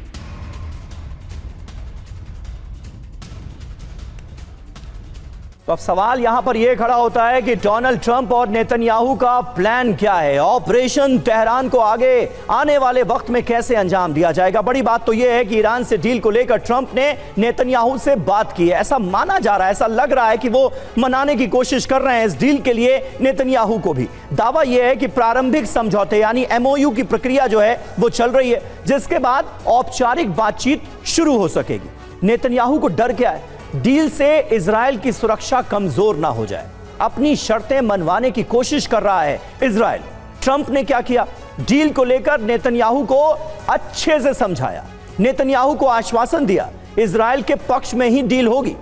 तो अब सवाल यहां पर यह खड़ा होता है कि डोनाल्ड ट्रंप और नेतन्याहू का प्लान क्या है? ऑपरेशन तेहरान को आगे आने वाले वक्त में कैसे अंजाम दिया जाएगा? बड़ी बात तो यह है कि ईरान से डील को लेकर ट्रंप ने नेतन्याहू से बात की है। ऐसा माना जा रहा है, ऐसा लग रहा है कि वो मनाने की कोशिश कर रहे हैं इस डील के लिए नेतन्याहू को भी। दावा यह है कि प्रारंभिक समझौते यानी MOU की प्रक्रिया जो है वो चल रही है, जिसके बाद औपचारिक बातचीत शुरू हो सकेगी। नेतन्याहू को डर क्या है? डील से इजराइल की सुरक्षा कमजोर ना हो जाए। अपनी शर्तें मनवाने की कोशिश कर रहा है इजराइल। ट्रंप ने क्या किया? डील को लेकर नेतन्याहू को अच्छे से समझाया, नेतन्याहू को आश्वासन दिया इजराइल के पक्ष में ही डील होगी।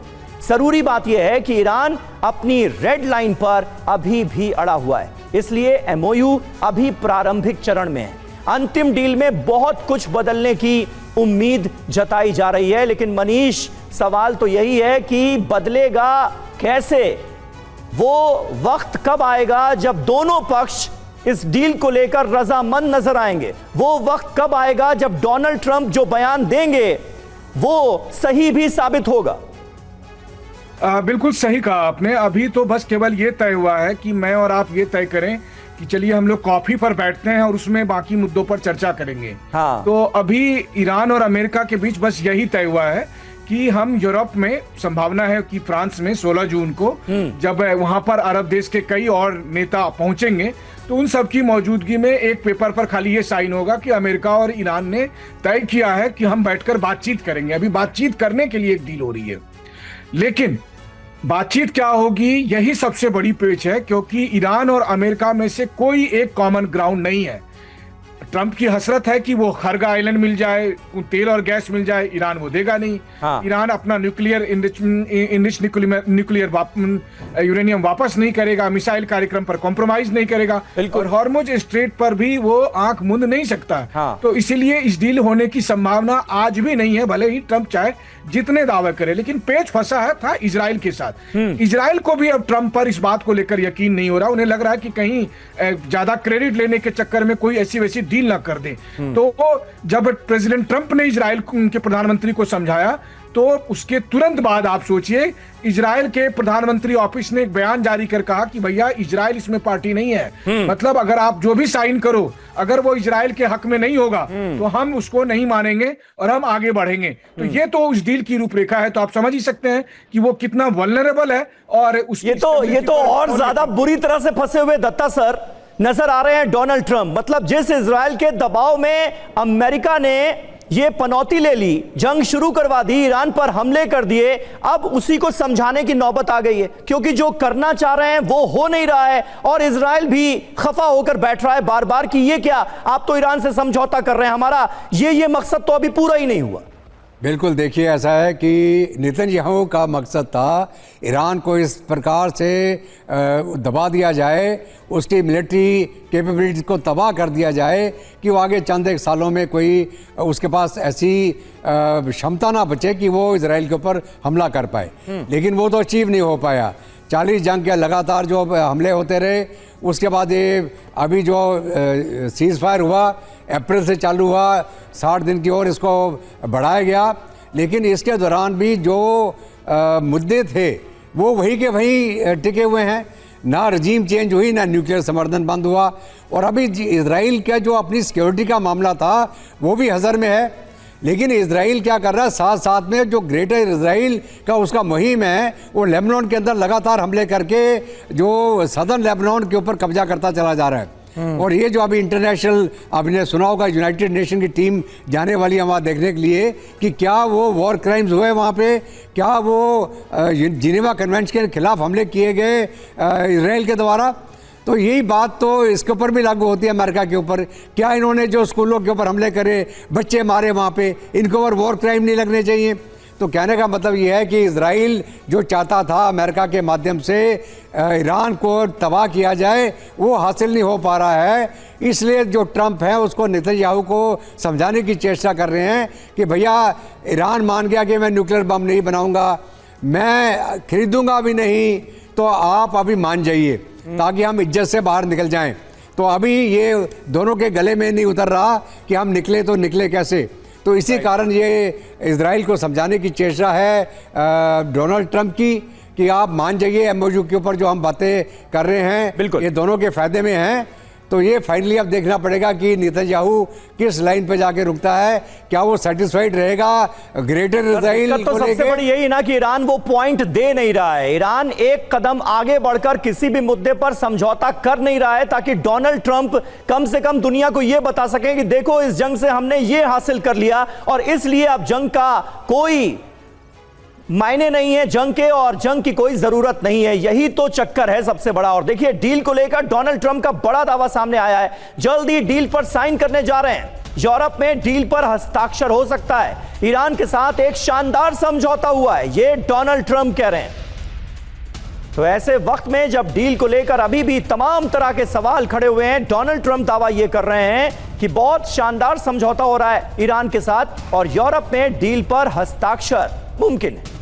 जरूरी बात यह है कि ईरान अपनी रेड लाइन पर अभी भी अड़ा हुआ है, इसलिए MOU अभी प्रारंभिक चरण में है। अंतिम डील में बहुत कुछ बदलने की उम्मीद जताई जा रही है, लेकिन मनीष, सवाल तो यही है कि बदलेगा कैसे? वो वक्त कब आएगा जब दोनों पक्ष इस डील को लेकर रजामंद नजर आएंगे? वो वक्त कब आएगा जब डोनाल्ड ट्रंप जो बयान देंगे वो सही भी साबित होगा? बिल्कुल सही कहा आपने। अभी तो बस केवल ये तय हुआ है कि मैं और आप ये तय करें कि चलिए हम लोग कॉफी पर बैठते हैं और उसमें बाकी मुद्दों पर चर्चा करेंगे। हाँ। तो अभी ईरान और अमेरिका के बीच बस यही तय हुआ है कि हम यूरोप में, संभावना है कि फ्रांस में 16 जून को जब वहां पर अरब देश के कई और नेता पहुंचेंगे तो उन सब की मौजूदगी में एक पेपर पर खाली ये साइन होगा कि अमेरिका और ईरान ने तय किया है कि हम बैठकर बातचीत करेंगे। अभी बातचीत करने के लिए एक डील हो रही है, लेकिन बातचीत क्या होगी यही सबसे बड़ी पेच है, क्योंकि ईरान और अमेरिका में से कोई एक कॉमन ग्राउंड नहीं है। ट्रंप की हसरत है कि वो खरग आइलैंड मिल जाए, तेल और गैस मिल जाए, ईरान वो देगा नहीं। हाँ। ईरान अपना न्यूक्लियर यूरेनियम वापस नहीं करेगा, मिसाइल कार्यक्रम पर कॉम्प्रोमाइज नहीं करेगा, और हॉर्मुज स्ट्रेट पर भी वो आंख मूंद नहीं सकता। हाँ। तो इसीलिए इस डील होने की संभावना आज भी नहीं है, भले ही ट्रंप चाहे जितने दावे करे। लेकिन पेच फंसा है था इजराइल के साथ। इजराइल को भी अब ट्रंप पर इस बात को लेकर यकीन नहीं हो रहा। उन्हें लग रहा है कि कहीं ज्यादा क्रेडिट लेने के चक्कर में कोई ऐसी वैसी डील ना कर दे। तो जब प्रेसिडेंट ट्रंप ने इजराइल के प्रधानमंत्री को समझाया तो उसके तुरंत बाद आप सोचिए इजराइल के प्रधानमंत्री ऑफिस ने एक बयान जारी कर कहा कि भैया इजराइल इसमें पार्टी नहीं है। मतलब अगर आप जो भी साइन करो, अगर वो इजराइल के हक में नहीं होगा तो हम उसको नहीं मानेंगे और हम आगे बढ़ेंगे। तो ये तो उस डील की रूपरेखा है। तो आप समझ ही सकते हैं कि वो कितना वल्नरेबल है। और ये तो और ज्यादा बुरी तरह से फंसे हुए दत्ता सर नजर आ रहे हैं डोनाल्ड ट्रंप। मतलब जिस इजराइल के दबाव में अमेरिका ने ये पनौती ले ली, जंग शुरू करवा दी, ईरान पर हमले कर दिए। अब उसी को समझाने की नौबत आ गई है, क्योंकि जो करना चाह रहे हैं वो हो नहीं रहा है और इजराइल भी खफा होकर बैठ रहा है बार बार कि ये क्या, आप तो ईरान से समझौता कर रहे हैं, हमारा ये मकसद तो अभी पूरा ही नहीं हुआ। बिल्कुल, देखिए ऐसा है कि नेतन्याहू का मकसद था ईरान को इस प्रकार से दबा दिया जाए, उसकी मिलिट्री कैपेबिलिटीज को तबाह कर दिया जाए कि वो आगे चंद एक सालों में कोई उसके पास ऐसी क्षमता ना बचे कि वो इजराइल के ऊपर हमला कर पाए। लेकिन वो तो अचीव नहीं हो पाया। 40 जंग के लगातार जो हमले होते रहे, उसके बाद ये अभी जो सीज़ फायर हुआ, अप्रैल से चालू हुआ, 60 दिन की ओर इसको बढ़ाया गया। लेकिन इसके दौरान भी जो मुद्दे थे वो वही के वही टिके हुए हैं। ना रजीम चेंज हुई, ना न्यूक्लियर समर्थन बंद हुआ, और अभी इजराइल का जो अपनी सिक्योरिटी का मामला था वो भी हज़र में है। लेकिन इजराइल क्या कर रहा है, साथ साथ में जो ग्रेटर इजराइल का उसका मुहिम है, वो लेबनान के अंदर लगातार हमले करके जो सदर्न लेबनान के ऊपर कब्जा करता चला जा रहा है। और ये जो अभी इंटरनेशनल, आपने सुना होगा, यूनाइटेड नेशन की टीम जाने वाली है वहाँ देखने के लिए कि क्या वो वॉर क्राइम्स हुए वहाँ पे, क्या वो जिनेवा कन्वेंशन के खिलाफ हमले किए गए इजराइल के द्वारा। तो यही बात तो इसके ऊपर भी लागू होती है, अमेरिका के ऊपर। क्या इन्होंने जो स्कूलों के ऊपर हमले करे, बच्चे मारे वहाँ पे, इनके ऊपर वॉर क्राइम नहीं लगने चाहिए? तो कहने का मतलब ये है कि इजराइल जो चाहता था अमेरिका के माध्यम से ईरान को तबाह किया जाए, वो हासिल नहीं हो पा रहा है। इसलिए जो ट्रंप है उसको नेतन्याहू को समझाने की चेष्टा कर रहे हैं कि भैया ईरान मान गया कि मैं न्यूक्लियर बम नहीं बनाऊंगा, मैं खरीदूंगा भी नहीं, तो आप अभी मान जाइए ताकि हम इज्जत से बाहर निकल जाएं। तो अभी ये दोनों के गले में नहीं उतर रहा कि हम निकले तो निकले कैसे। तो इसी कारण ये इजराइल को समझाने की चेष्टा है डोनाल्ड ट्रंप की कि आप मान जाइए, एमओयू के ऊपर जो हम बातें कर रहे हैं बिल्कुल ये दोनों के फायदे में हैं। तो ये फाइनली अब देखना पड़ेगा कि नेतन्याहू किस लाइन पे जाके रुकता है। क्या वो सेटिस्फाइड रहेगा ग्रेटर इजराइल तो को सबसे लेके? बड़ी यही ना कि ईरान वो पॉइंट दे नहीं रहा है, ईरान एक कदम आगे बढ़कर किसी भी मुद्दे पर समझौता कर नहीं रहा है, ताकि डोनाल्ड ट्रंप कम से कम दुनिया को यह बता सकें कि देखो इस जंग से हमने ये हासिल कर लिया और इसलिए अब जंग का कोई मायने नहीं है, जंग के, और जंग की कोई जरूरत नहीं है। यही तो चक्कर है सबसे बड़ा। और देखिए डील को लेकर डोनाल्ड ट्रंप का बड़ा दावा सामने आया है, जल्दी डील पर साइन करने जा रहे हैं। यूरोप में डील पर हस्ताक्षर हो सकता है, ईरान के साथ एक शानदार समझौता हुआ है, ये डोनाल्ड ट्रंप कह रहे हैं। तो ऐसे वक्त में जब डील को लेकर अभी भी तमाम तरह के सवाल खड़े हुए हैं, डोनाल्ड ट्रंप दावा यह कर रहे हैं कि बहुत शानदार समझौता हो रहा है ईरान के साथ और यूरोप में डील पर हस्ताक्षर मुमकिन है।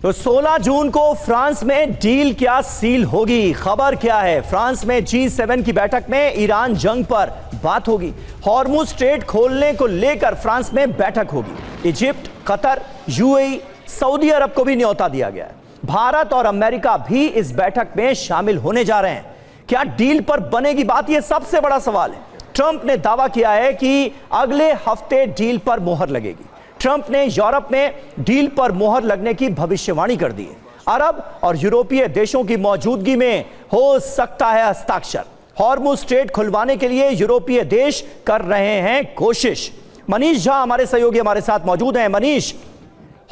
तो 16 जून को फ्रांस में डील क्या सील होगी, खबर क्या है? फ्रांस में G7 की बैठक में ईरान जंग पर बात होगी। हॉर्मुज स्ट्रेट खोलने को लेकर फ्रांस में बैठक होगी। इजिप्ट, कतर, यूएई, सऊदी अरब को भी न्योता दिया गया है। भारत और अमेरिका भी इस बैठक में शामिल होने जा रहे हैं। क्या डील पर बनेगी बात, यह सबसे बड़ा सवाल है। ट्रंप ने दावा किया है कि अगले हफ्ते डील पर मोहर लगेगी। ट्रंप ने यूरोप में डील पर मोहर लगने की भविष्यवाणी कर दी है। अरब और यूरोपीय देशों की मौजूदगी में हो सकता है हस्ताक्षर। हॉर्मुज स्ट्रेट खुलवाने के लिए यूरोपीय देश कर रहे हैं कोशिश। मनीष झा हमारे सहयोगी हमारे साथ मौजूद हैं। मनीष,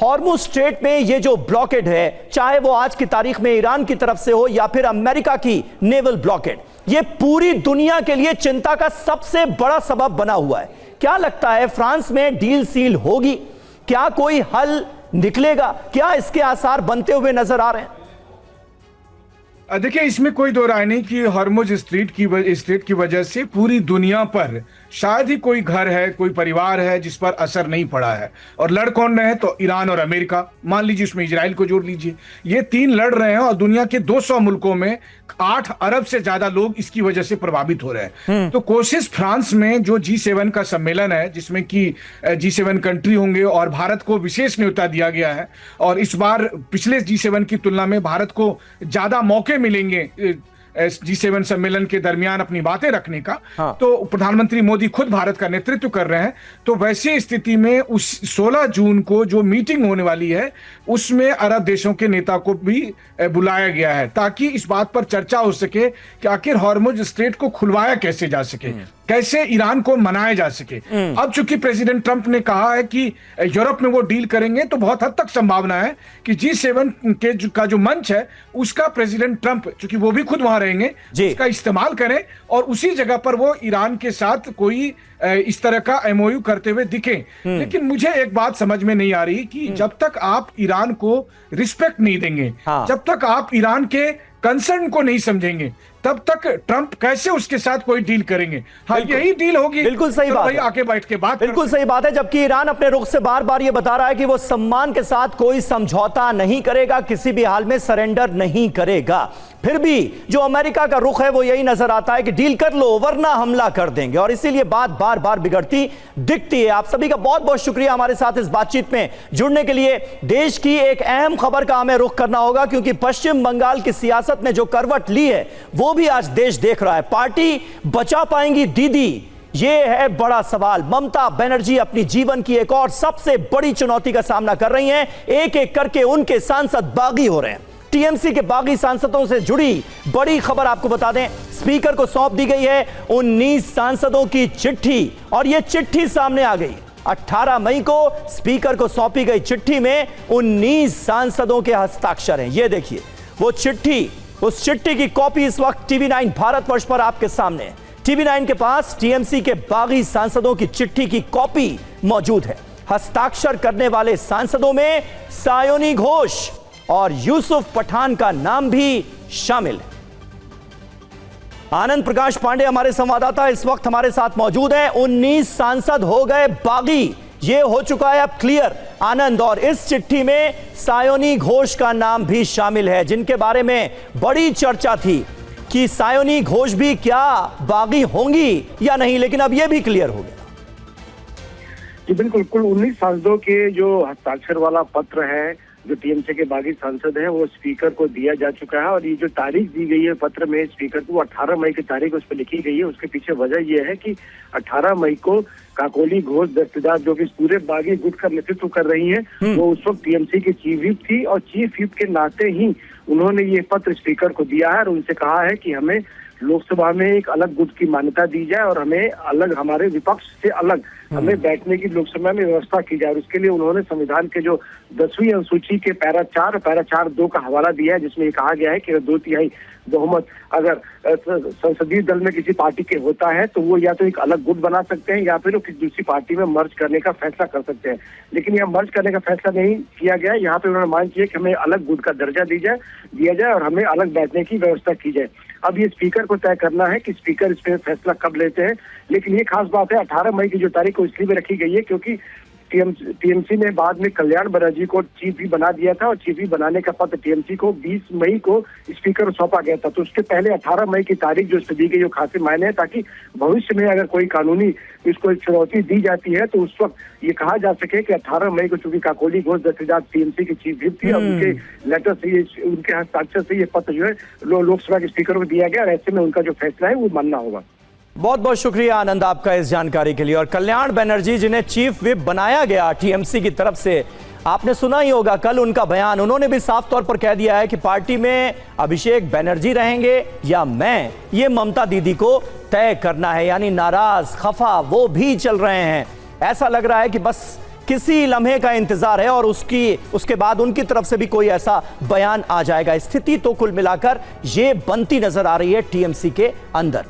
हॉर्मुज स्ट्रेट में ये जो ब्लॉकेड है, चाहे वो आज की तारीख में ईरान की तरफ से हो या फिर अमेरिका की नेवल ब्लॉकेड, ये पूरी दुनिया के लिए चिंता का सबसे बड़ा सबब बना हुआ है। क्या लगता है फ्रांस में डील सील होगी? क्या कोई हल निकलेगा? क्या इसके आसार बनते हुए नजर आ रहे हैं? देखिए, इसमें कोई दो राय नहीं कि हॉर्मुज स्ट्रेट की वजह से पूरी दुनिया पर शायद ही कोई घर है, कोई परिवार है जिस पर असर नहीं पड़ा है। और लड़ कौन रहे हैं? तो ईरान और अमेरिका, मान लीजिए उसमें इजराइल को जोड़ लीजिए, ये तीन लड़ रहे हैं और दुनिया के 200 मुल्कों में 8 अरब से ज्यादा लोग इसकी वजह से प्रभावित हो रहे हैं। तो कोशिश फ्रांस में जो G7 का सम्मेलन है, जिसमें कि G7 कंट्री होंगे और भारत को विशेष न्योता दिया गया है, और इस बार पिछले G7 की तुलना में भारत को ज्यादा मौके मिलेंगे G7 सम्मेलन के दरमियान अपनी बातें रखने का, हाँ। तो प्रधानमंत्री मोदी खुद भारत का नेतृत्व कर रहे हैं। तो वैसी स्थिति में उस 16 जून को जो मीटिंग होने वाली है उसमें अरब देशों के नेता को भी बुलाया गया है, ताकि इस बात पर चर्चा हो सके कि आखिर हॉर्मुज स्ट्रेट को खुलवाया कैसे जा सके, कैसे ईरान को मनाया जा सके। अब चूंकि प्रेसिडेंट ट्रंप ने कहा है कि यूरोप में वो डील करेंगे, तो बहुत हद तक संभावना है कि G7 का जो मंच है उसका प्रेसिडेंट ट्रंप, चूंकि वो भी खुद वहां रहेंगे, उसका इस्तेमाल करें और उसी जगह पर वो ईरान के साथ कोई इस तरह का MOU करते हुए दिखे। लेकिन मुझे एक बात समझ में नहीं आ रही कि जब तक आप ईरान को रिस्पेक्ट नहीं देंगे, जब तक आप ईरान के कंसर्न को नहीं समझेंगे, तब तक ट्रंप कैसे उसके साथ कोई डील करेंगे। हाँ, यही डील होगी। बिल्कुल सही बात है, आके बैठ के बात। बिल्कुल सही बात है। जबकि ईरान अपने रुख से बार बार यह बता रहा है कि वो सम्मान के साथ कोई समझौता नहीं करेगा, किसी भी हाल में सरेंडर नहीं करेगा। फिर भी जो अमेरिका का रुख है वो यही नजर आता है कि डील कर लो वरना हमला कर देंगे, और इसीलिए बात बार बार बिगड़ती दिखती है। आप सभी का बहुत बहुत शुक्रिया हमारे साथ इस बातचीत में जुड़ने के लिए। देश की एक अहम खबर का हमें रुख करना होगा, क्योंकि पश्चिम बंगाल की सियासत ने जो करवट ली है वो भी आज देश देख रहा है। पार्टी बचा पाएंगी दीदी, यह है बड़ा सवाल। ममता बनर्जी अपनी जीवन की एक और सबसे बड़ी चुनौती का सामना कर रही हैं। एक एक करके उनके सांसद बागी हो रहे हैं। टीएमसी के बागी सांसदों से जुड़ी बड़ी खबर आपको बता दें, स्पीकर को सौंप दी गई है 19 सांसदों की चिट्ठी, और यह चिट्ठी सामने आ गई। 18 मई को स्पीकर को सौंपी गई चिट्ठी में 19 सांसदों के हस्ताक्षर हैं। यह देखिए वो चिट्ठी, उस चिट्ठी की कॉपी इस वक्त TV9 भारतवर्ष पर आपके सामने है। TV9 के पास टीएमसी के बागी सांसदों की चिट्ठी की कॉपी मौजूद है। हस्ताक्षर करने वाले सांसदों में सायोनी घोष और यूसुफ पठान का नाम भी शामिल है। आनंद प्रकाश पांडे हमारे संवाददाता इस वक्त हमारे साथ मौजूद हैं। 19 सांसद हो गए बागी, ये हो चुका है अब क्लियर आनंद, और इस चिट्ठी में सायोनी घोष का नाम भी शामिल है, जिनके बारे में बड़ी चर्चा थी कि सायोनी घोष भी क्या बागी होंगी या नहीं, लेकिन अब यह भी क्लियर हो गया। जी बिल्कुल, कुल 19 सांसदों के जो हस्ताक्षर वाला पत्र है जो टीएमसी के बागी सांसद हैं वो स्पीकर को दिया जा चुका है, और ये जो तारीख दी गई है पत्र में स्पीकर को 18 मई की तारीख उस पर लिखी गई है। उसके पीछे वजह यह है कि 18 मई को काकोली घोष दस्तेदार जो कि पूरे बागी गुट का नेतृत्व कर रही हैं, वो उस वक्त टीएमसी की चीफ व्हिप थी, और चीफ व्हिप के नाते ही उन्होंने ये पत्र स्पीकर को दिया है और उनसे कहा है कि हमें लोकसभा में एक अलग गुट की मान्यता दी जाए और हमें अलग, हमारे विपक्ष से अलग हमें बैठने की लोकसभा में व्यवस्था की जाए। और उसके लिए उन्होंने संविधान के जो 10वीं अनुसूची के पैरा 4 और पैरा 4(2) का हवाला दिया है, जिसमें ये कहा गया है कि 2/3 बहुमत अगर संसदीय दल में किसी पार्टी के होता है तो वो या तो एक अलग गुट बना सकते हैं या फिर वो किसी दूसरी पार्टी में मर्ज करने का फैसला कर सकते हैं। लेकिन यहाँ मर्ज करने का फैसला नहीं किया गया। यहाँ पे उन्होंने मांग की है कि हमें अलग गुट का दर्जा दिया जाए और हमें अलग बैठने की व्यवस्था की जाए। अब ये स्पीकर को तय करना है कि स्पीकर इस पे फैसला कब लेते हैं। लेकिन ये खास बात है 18 मई की जो तारीख को इसलिए भी रखी गई है क्योंकि टीएमसी ने बाद में कल्याण बनर्जी को चीफ व्हिप बना दिया था, और चीफ व्हिप बनाने का पत्र टीएमसी को 20 मई को स्पीकर को सौंपा गया था। तो उसके पहले 18 मई की तारीख जो दी गई वो खासे मायने है, ताकि भविष्य में अगर कोई कानूनी इसको चुनौती दी जाती है तो उस वक्त ये कहा जा सके कि 18 मई को चूंकि काकोली घोष दस्तेदार टीएमसी की चीफ व्हिप थी और उनके लेटर से, उनके हस्ताक्षर से ये पत्र जो है लोकसभा के स्पीकर को दिया गया, और ऐसे में उनका जो फैसला है वो मानना होगा। बहुत बहुत शुक्रिया आनंद आपका इस जानकारी के लिए। और कल्याण बनर्जी जिन्हें चीफ व्हिप बनाया गया टीएमसी की तरफ से, आपने सुना ही होगा कल उनका बयान, उन्होंने भी साफ तौर पर कह दिया है कि पार्टी में अभिषेक बनर्जी रहेंगे या मैं, ये ममता दीदी को तय करना है। यानी नाराज खफा वो भी चल रहे हैं। ऐसा लग रहा है कि बस किसी लम्हे का इंतजार है और उसके बाद उनकी तरफ से भी कोई ऐसा बयान आ जाएगा। स्थिति तो कुल मिलाकर ये बनती नजर आ रही है टीएमसी के अंदर।